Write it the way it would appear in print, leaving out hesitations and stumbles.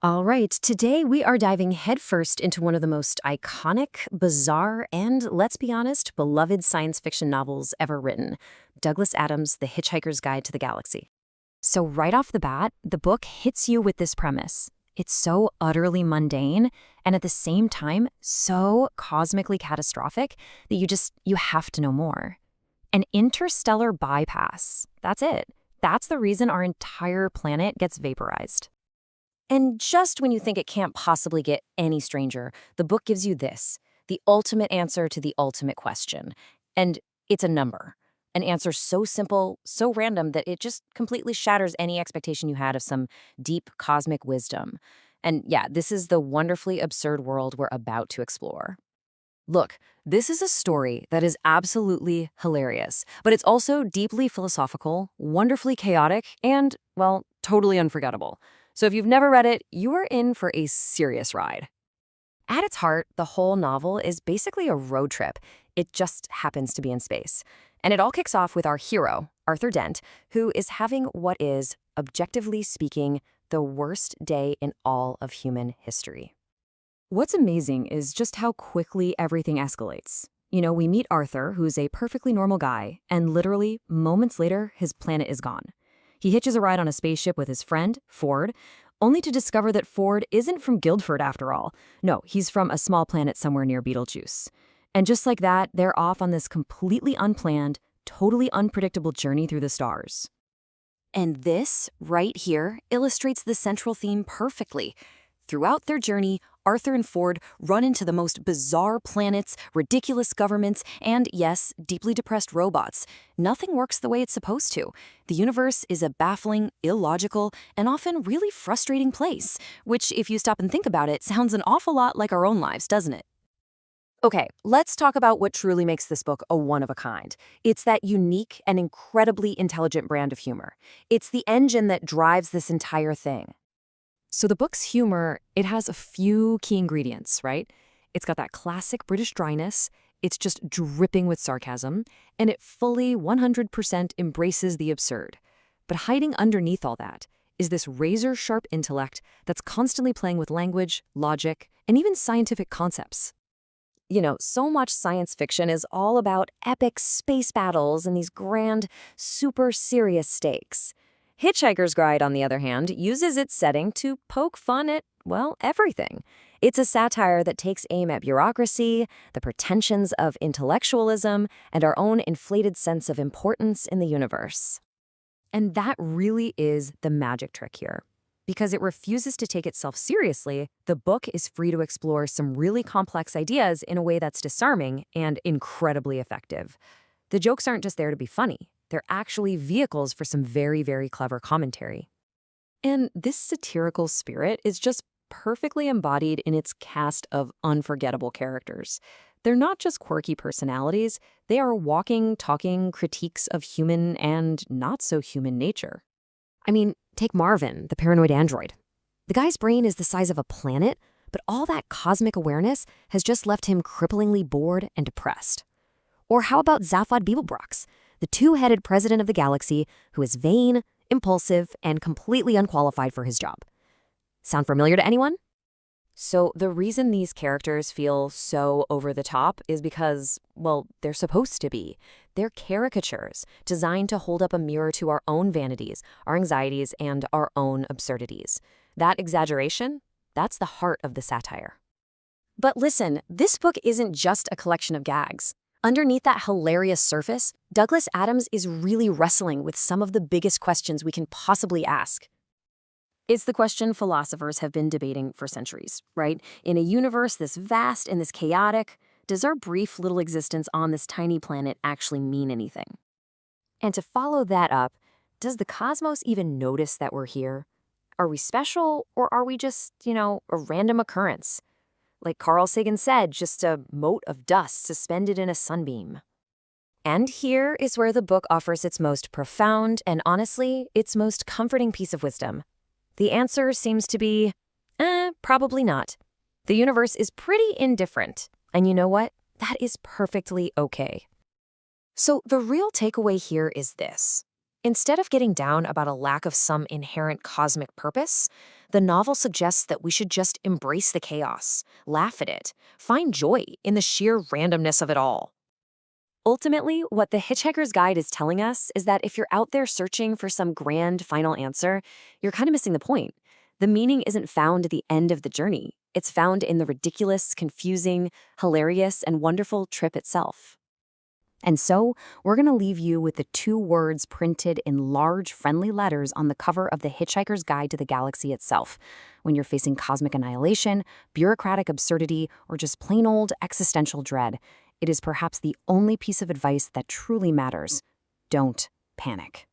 All right, today we are diving headfirst into one of the most iconic, bizarre, and, let's be honest, beloved science fiction novels ever written, Douglas Adams' The Hitchhiker's Guide to the Galaxy. So right off the bat, the book hits you with this premise. It's so utterly mundane, and at the same time, so cosmically catastrophic that you have to know more. An interstellar bypass. That's it. That's the reason our entire planet gets vaporized. And just when you think it can't possibly get any stranger, the book gives you this, the ultimate answer to the ultimate question. And it's a number. An answer so simple, so random that it just completely shatters any expectation you had of some deep cosmic wisdom. And yeah, this is the wonderfully absurd world we're about to explore. Look, this is a story that is absolutely hilarious, but it's also deeply philosophical, wonderfully chaotic, and, well, totally unforgettable. So if you've never read it, you are in for a serious ride. At its heart, the whole novel is basically a road trip. It just happens to be in space. And it all kicks off with our hero, Arthur Dent, who is having what is, objectively speaking, the worst day in all of human history. What's amazing is just how quickly everything escalates. We meet Arthur, who's a perfectly normal guy, and literally, moments later, his planet is gone. He hitches a ride on a spaceship with his friend, Ford, only to discover that Ford isn't from Guildford after all. No, he's from a small planet somewhere near Betelgeuse. And just like that, they're off on this completely unplanned, totally unpredictable journey through the stars. And this, right here, illustrates the central theme perfectly. Throughout their journey, Arthur and Ford run into the most bizarre planets, ridiculous governments, and, yes, deeply depressed robots. Nothing works the way it's supposed to. The universe is a baffling, illogical, and often really frustrating place, which, if you stop and think about it, sounds an awful lot like our own lives, doesn't it? Okay, let's talk about what truly makes this book a one-of-a-kind. It's that unique and incredibly intelligent brand of humor. It's the engine that drives this entire thing. So the book's humor, it has a few key ingredients, right? It's got that classic British dryness, it's just dripping with sarcasm, and it fully 100% embraces the absurd. But hiding underneath all that is this razor-sharp intellect that's constantly playing with language, logic, and even scientific concepts. So much science fiction is all about epic space battles and these grand, super serious stakes. Hitchhiker's Guide, on the other hand, uses its setting to poke fun at, well, everything. It's a satire that takes aim at bureaucracy, the pretensions of intellectualism, and our own inflated sense of importance in the universe. And that really is the magic trick here. Because it refuses to take itself seriously, the book is free to explore some really complex ideas in a way that's disarming and incredibly effective. The jokes aren't just there to be funny. They're actually vehicles for some very, very clever commentary. And this satirical spirit is just perfectly embodied in its cast of unforgettable characters. They're not just quirky personalities, they are walking, talking critiques of human and not-so-human nature. I mean, take Marvin, the paranoid android. The guy's brain is the size of a planet, but all that cosmic awareness has just left him cripplingly bored and depressed. Or how about Zaphod Beeblebrox, the two-headed president of the galaxy who is vain, impulsive, and completely unqualified for his job? Sound familiar to anyone? So the reason these characters feel so over the top is because, well, they're supposed to be. They're caricatures designed to hold up a mirror to our own vanities, our anxieties, and our own absurdities. That exaggeration, that's the heart of the satire. But listen, this book isn't just a collection of gags. Underneath that hilarious surface, Douglas Adams is really wrestling with some of the biggest questions we can possibly ask. It's the question philosophers have been debating for centuries, right? In a universe this vast and this chaotic, does our brief little existence on this tiny planet actually mean anything? And to follow that up, does the cosmos even notice that we're here? Are we special, or are we just, a random occurrence? Like Carl Sagan said, just a mote of dust suspended in a sunbeam. And here is where the book offers its most profound and, honestly, its most comforting piece of wisdom. The answer seems to be, probably not. The universe is pretty indifferent. And you know what? That is perfectly okay. So the real takeaway here is this. Instead of getting down about a lack of some inherent cosmic purpose, the novel suggests that we should just embrace the chaos, laugh at it, find joy in the sheer randomness of it all. Ultimately, what The Hitchhiker's Guide is telling us is that if you're out there searching for some grand final answer, you're kind of missing the point. The meaning isn't found at the end of the journey. It's found in the ridiculous, confusing, hilarious, and wonderful trip itself. And so, we're going to leave you with the two words printed in large, friendly letters on the cover of The Hitchhiker's Guide to the Galaxy itself. When you're facing cosmic annihilation, bureaucratic absurdity, or just plain old existential dread, it is perhaps the only piece of advice that truly matters. Don't panic.